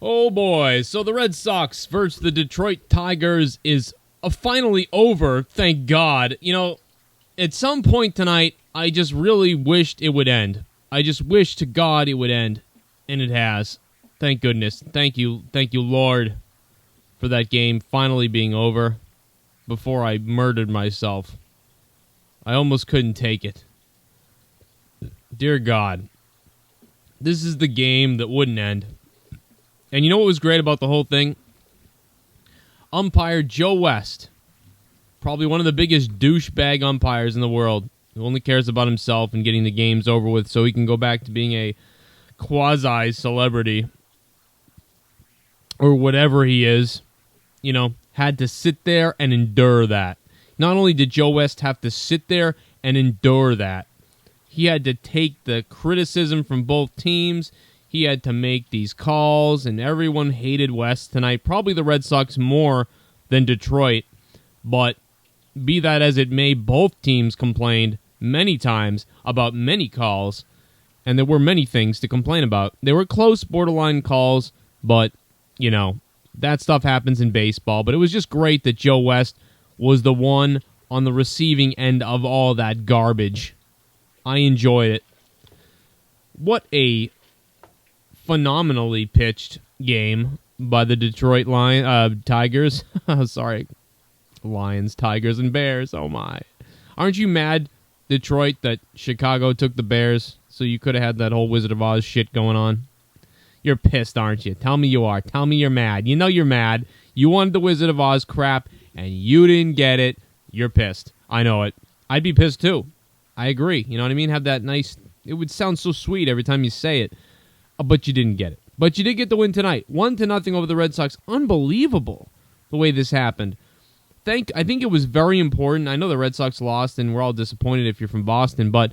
Oh boy, so the Red Sox versus the Detroit Tigers is finally over, thank God. You know, at some point tonight, I just really wished it would end. I just wish to God it would end, and it has. Thank goodness. Thank you, Lord, for that game finally being over before I murdered myself. I almost couldn't take it. Dear God, this is the game that wouldn't end. And you know what was great about the whole thing? Umpire Joe West, probably one of the biggest douchebag umpires in the world, who only cares about himself and getting the games over with so he can go back to being a quasi-celebrity or whatever he is, you know, had to sit there and endure that. Not only did Joe West have to sit there and endure that, he had to take the criticism from both teams. He had to make these calls, and everyone hated West tonight. Probably the Red Sox more than Detroit. But be that as it may, both teams complained many times about many calls, and there were many things to complain about. They were close, borderline calls, but, you know, that stuff happens in baseball. But it was just great that Joe West was the one on the receiving end of all that garbage. I enjoyed it. What a phenomenally pitched game by the Detroit Tigers. Sorry. Lions, Tigers, and Bears. Oh, my. Aren't you mad, Detroit, that Chicago took the Bears so you could have had that whole Wizard of Oz shit going on? You're pissed, aren't you? Tell me you are. Tell me you're mad. You know you're mad. You wanted the Wizard of Oz crap, and you didn't get it. You're pissed. I know it. I'd be pissed, too. I agree. You know what I mean? Have that nice... It would sound so sweet every time you say it. But you didn't get it. But you did get the win tonight. 1-0 over the Red Sox. Unbelievable the way this happened. I think it was very important. I know the Red Sox lost, and we're all disappointed if you're from Boston, but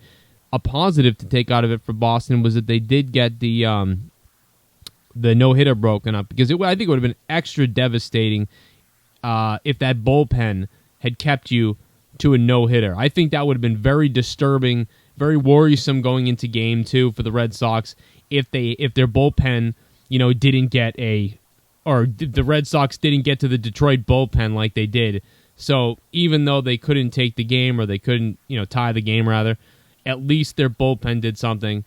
a positive to take out of it for Boston was that they did get the no-hitter broken up, because I think it would have been extra devastating if that bullpen had kept you to a no-hitter. I think that would have been very disturbing, very worrisome going into Game 2 for the Red Sox if their bullpen, you know, didn't get or the Red Sox didn't get to the Detroit bullpen like they did. So even though they couldn't take the game, or they couldn't, you know, tie the game rather, at least their bullpen did something,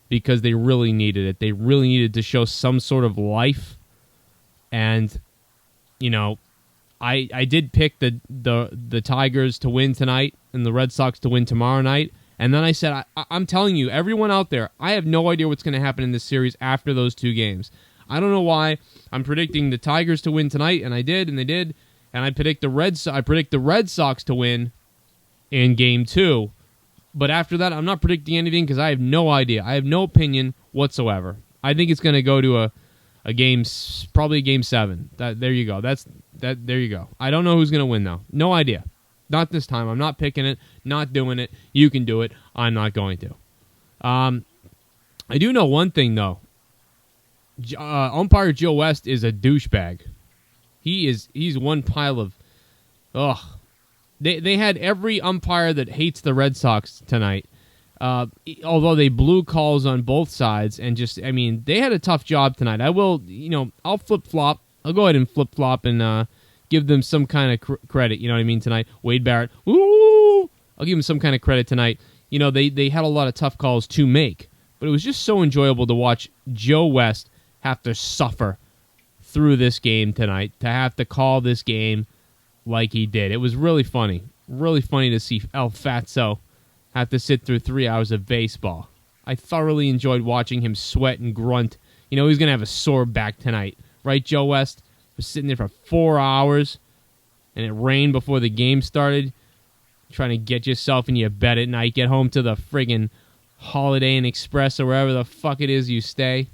because they really needed it. They really needed to show some sort of life. And, you know, I did pick the Tigers to win tonight and the Red Sox to win tomorrow night. And then I said, I'm telling you, everyone out there, I have no idea what's going to happen in this series after those two games. I don't know why. I'm predicting the Tigers to win tonight, and I did, and they did. And I predict the Red Sox to win in Game 2. But after that, I'm not predicting anything because I have no idea. I have no opinion whatsoever. I think it's going to go to a game, probably Game 7. There you go. There you go. I don't know who's going to win, though. No idea. Not this time. I'm not picking it, not doing it. You can do it. I'm not going to. I do know one thing, though. Umpire Joe West is a douchebag. He's one pile of... Ugh. They had every umpire that hates the Red Sox tonight. Although they blew calls on both sides, and just, I mean, they had a tough job tonight. I'll flip-flop. I'll go ahead and flip-flop and give them some kind of credit, you know what I mean, tonight. Wade Barrett, woo! I'll give them some kind of credit tonight. You know, they had a lot of tough calls to make, but it was just so enjoyable to watch Joe West have to suffer through this game tonight, to have to call this game like he did. It was really funny to see El Fatso have to sit through 3 hours of baseball. I thoroughly enjoyed watching him sweat and grunt. You know, he's going to have a sore back tonight. Right, Joe West? Was sitting there for 4 hours, and it rained before the game started, trying to get yourself in your bed at night, get home to the friggin' Holiday Inn Express or wherever the fuck it is you stay.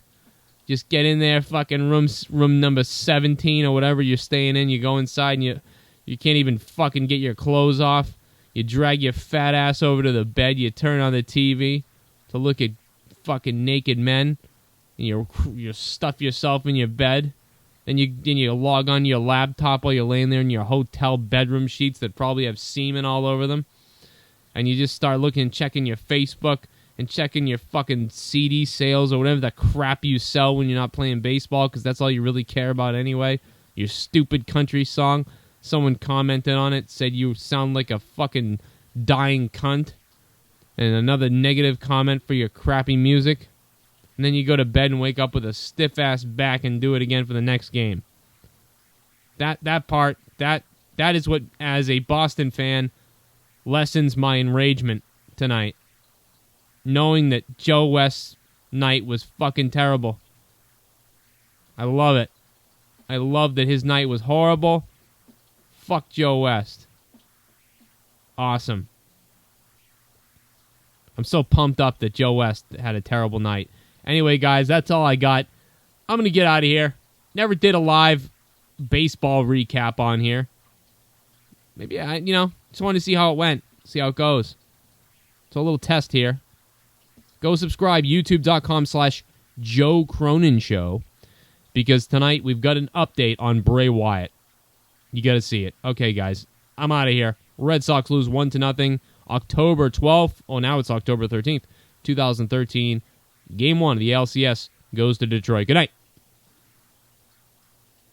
Just get in there, fucking room number 17 or whatever you're staying in. You go inside and you can't even fucking get your clothes off. You drag your fat ass over to the bed. You turn on the TV to look at fucking naked men, and you stuff yourself in your bed. Then you log on your laptop while you're laying there in your hotel bedroom sheets that probably have semen all over them. And you just start checking your Facebook and checking your fucking CD sales or whatever the crap you sell when you're not playing baseball, because that's all you really care about anyway. Your stupid country song. Someone commented on it, said you sound like a fucking dying cunt. And another negative comment for your crappy music. And then you go to bed and wake up with a stiff-ass back and do it again for the next game. That is what, as a Boston fan, lessens my enragement tonight. Knowing that Joe West's night was fucking terrible. I love it. I love that his night was horrible. Fuck Joe West. Awesome. I'm so pumped up that Joe West had a terrible night. Anyway, guys, that's all I got. I'm going to get out of here. Never did a live baseball recap on here. Maybe I, just wanted to see how it went. See how it goes. It's a little test here. Go subscribe, youtube.com/Joe Cronin Show, because tonight we've got an update on Bray Wyatt. You got to see it. Okay, guys, I'm out of here. Red Sox lose 1-0. October 12th. Oh, now it's October 13th, 2013. Game 1 of the LCS goes to Detroit. Good night.